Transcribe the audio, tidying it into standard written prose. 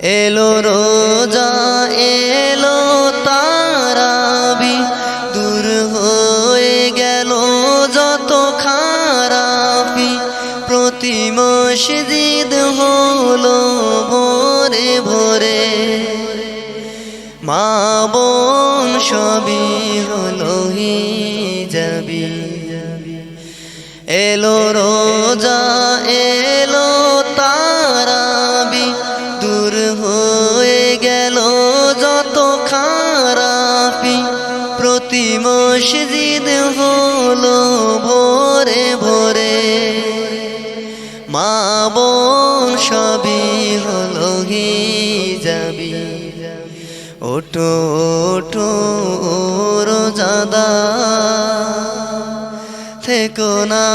এলো রোজা এলো তারাবি, দূর হয়ে গেল যত খারাপি। প্রতি মসজিদ হলো ভোরে ভোরে, মা বোন সবই হলো হিজাবি। এলো রোজা এলো তারাবি, দূর হয়ে গেল যত খারাপি। প্রতি মসজিদ হলো ভোরে ভোরে, মা বোন সবই হলো হিজাবি। ওঠো ওঠো রোজাদার, থেকো না